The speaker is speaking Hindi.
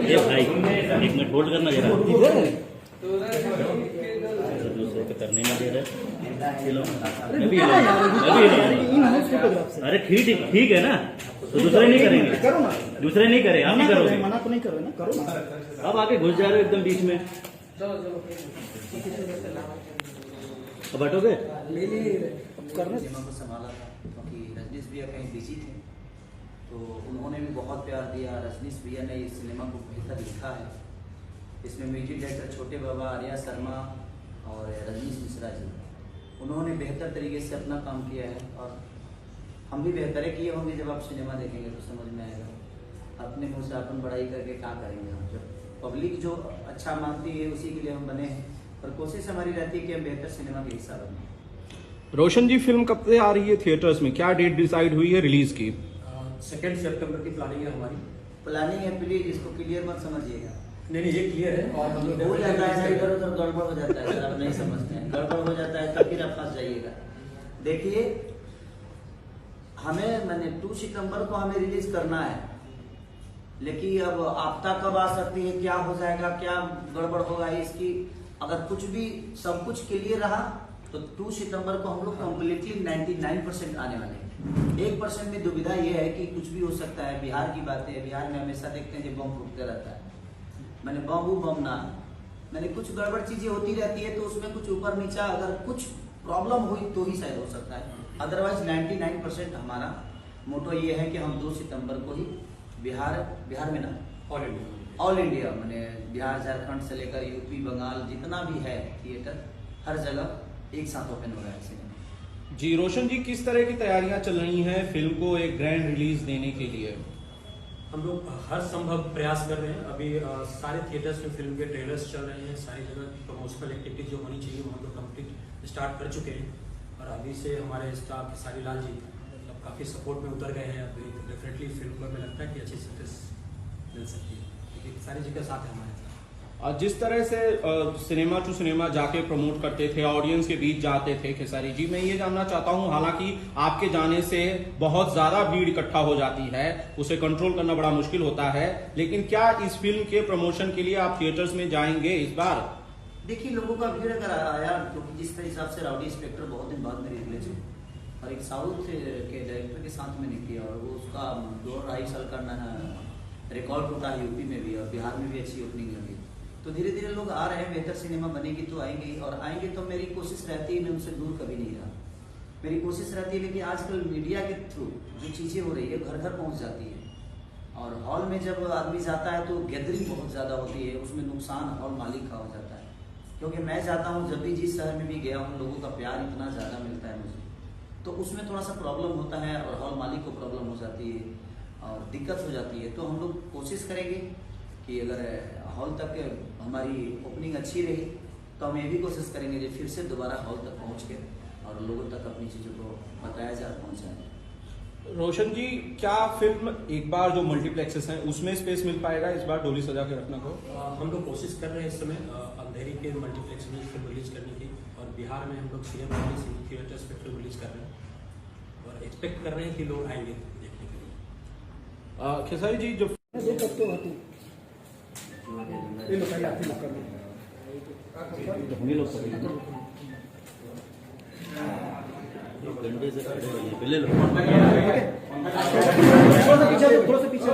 ये भाई 1 मिनट होल्ड करना जरा, दूसरे पे करने ना दे रहे। अरे ठीक है ना, तो दूसरे नहीं करेंगे, करो ना, दूसरे नहीं करे, आप ही करोगे, मना तो नहीं करो ना, करो ना। अब आके घुस जा रहे हो एकदम बीच में, अब हटोगे? सिनेमा को संभाला था क्योंकि रजनीश भैया कहीं बिजी थे, तो उन्होंने भी बहुत प्यार दिया। रजनीश भैया ने इस सिनेमा को बेहतर लिखा है। इसमें म्यूजिक डायरेक्टर छोटे बाबा, आर्या शर्मा और रजनीश मिश्रा जी, उन्होंने बेहतर तरीके से अपना काम किया है और हम भी बेहतर किए होंगे। जब आप सिनेमा देखेंगे तो समझ में आएगा। अपने मुँह से अपन बड़ाई करके क्या करेंगे हम, जब पब्लिक जो अच्छा मानती है उसी के लिए हम बने हैं, और कोशिश हमारी रहती है कि हम बेहतर सिनेमा के हिस्सा बने। रोशन जी, फिल्म कब से आ रही है थिएटर्स में, क्या डेट डिसाइड हुई है रिलीज की? 2 सितंबर की प्लानिंग है हमारी। प्लानिंग है, प्लीज इसको क्लियर मत समझिएगा। नहीं ये क्लियर है, और हम लोग हो जाता है इधर उधर गड़बड़ हो जाता है, सर आप नहीं समझते हैं, गड़बड़ हो जाता है तो फिर आप फंस जाइएगा। देखिए हमें मैंने 2 सितंबर को हमें रिलीज करना है, लेकिन अब आपदा कब आ सकती है, क्या हो जाएगा, क्या गड़बड़ होगा, इसकी अगर कुछ भी सब कुछ क्लियर रहा तो 2 सितंबर को हम लोग कम्प्लीटली 99% आने वाले हैं। 1% में दुविधा यह है कि कुछ भी हो सकता है। बिहार की बात है, बिहार में हमेशा देखते हैं कि बम फूटते रहता है, मैंने बम ना, मैंने कुछ गड़बड़ चीजें होती रहती है, तो उसमें कुछ ऊपर नीचा अगर कुछ प्रॉब्लम हुई तो ही शायद हो सकता है। अदरवाइज 99% हमारा मोटो ये है कि हम 2 सितंबर को ही बिहार में ना ऑल इंडिया मैंने बिहार झारखंड से लेकर यूपी बंगाल जितना भी है थिएटर, हर जगह एक साथ ओपन हो रहा है सिनेमा। जी रोशन जी, किस तरह की तैयारियां चल रही हैं फिल्म को एक ग्रैंड रिलीज देने के लिए? हम लोग हर संभव प्रयास कर रहे हैं। अभी सारे थिएटर्स में फिल्म के ट्रेलर्स चल रहे हैं, सारी जगह प्रमोशनल एक्टिविटी जो होनी चाहिए वो हम लोग कंप्लीट स्टार्ट कर चुके हैं, और अभी से हमारे स्टाफ खेसारी लाल जी मतलब काफ़ी सपोर्ट में उतर गए हैं। अभी डेफिनेटली फिल्म को हमें लगता है कि अच्छी सक्सेस मिल सकती है, क्योंकि खेसारी जी का साथ है हमारे साथ। जिस तरह से सिनेमा टू सिनेमा जाके प्रमोट करते थे, ऑडियंस के बीच जाते थे खेसारी जी, मैं ये जानना चाहता हूं, हालांकि आपके जाने से बहुत ज्यादा भीड़ इकट्ठा हो जाती है, उसे कंट्रोल करना बड़ा मुश्किल होता है, लेकिन क्या इस फिल्म के प्रमोशन के लिए आप थिएटर्स में जाएंगे इस बार? देखिए लोगों का भीड़ अगर आया, क्योंकि जिस हिसाब से राउडी इंस्पेक्टर बहुत दिन बाद मेरी रिलेशन और एक साउथ के डायरेक्टर के साथ मैंने किया, और वो उसका 2-2.5 साल का रिकॉर्ड टूटा यूपी में भी और बिहार में भी अच्छी ओपनिंग लगी। तो धीरे धीरे लोग आ रहे हैं, बेहतर सिनेमा बनेगी तो आएंगे, और आएंगे तो मेरी कोशिश रहती है, मैं उनसे दूर कभी नहीं रहा। मेरी कोशिश रहती है कि आजकल मीडिया के थ्रू जो चीज़ें हो रही है घर घर पहुंच जाती है, और हॉल में जब आदमी जाता है तो गैदरिंग बहुत ज़्यादा होती है, उसमें नुकसान हॉल मालिक का हो जाता है। क्योंकि मैं जाता हूँ, जब भी जिस शहर में भी गया हूँ, लोगों का प्यार इतना ज़्यादा मिलता है मुझे, तो उसमें थोड़ा सा प्रॉब्लम होता है और हॉल मालिक को प्रॉब्लम हो जाती है और दिक्कत हो जाती है। तो हम लोग कोशिश करेंगे कि अगर हॉल तक हमारी ओपनिंग अच्छी रही तो हम ये भी कोशिश करेंगे कि फिर से दोबारा हॉल तक पहुंच के और लोगों तक अपनी चीज़ों को बताया जाए, पहुंचाएं। रोशन जी, क्या फिल्म एक बार जो मल्टीप्लेक्सेस हैं उसमें स्पेस मिल पाएगा इस बार डोली सजा के रखने को? हम लोग कोशिश कर रहे हैं इस समय अंधेरी के मल्टीप्लेक्स में फिल्म रिलीज करने की, और बिहार में हम लोग सीएम थिएटर्स पे फिल्म रिलीज कर रहे हैं, और एक्सपेक्ट कर रहे हैं कि लोग आएंगे देखने के लिए। खेसारी जी, जो डंडे से खड़े होइए, ले लो। थोड़ा सा पीछे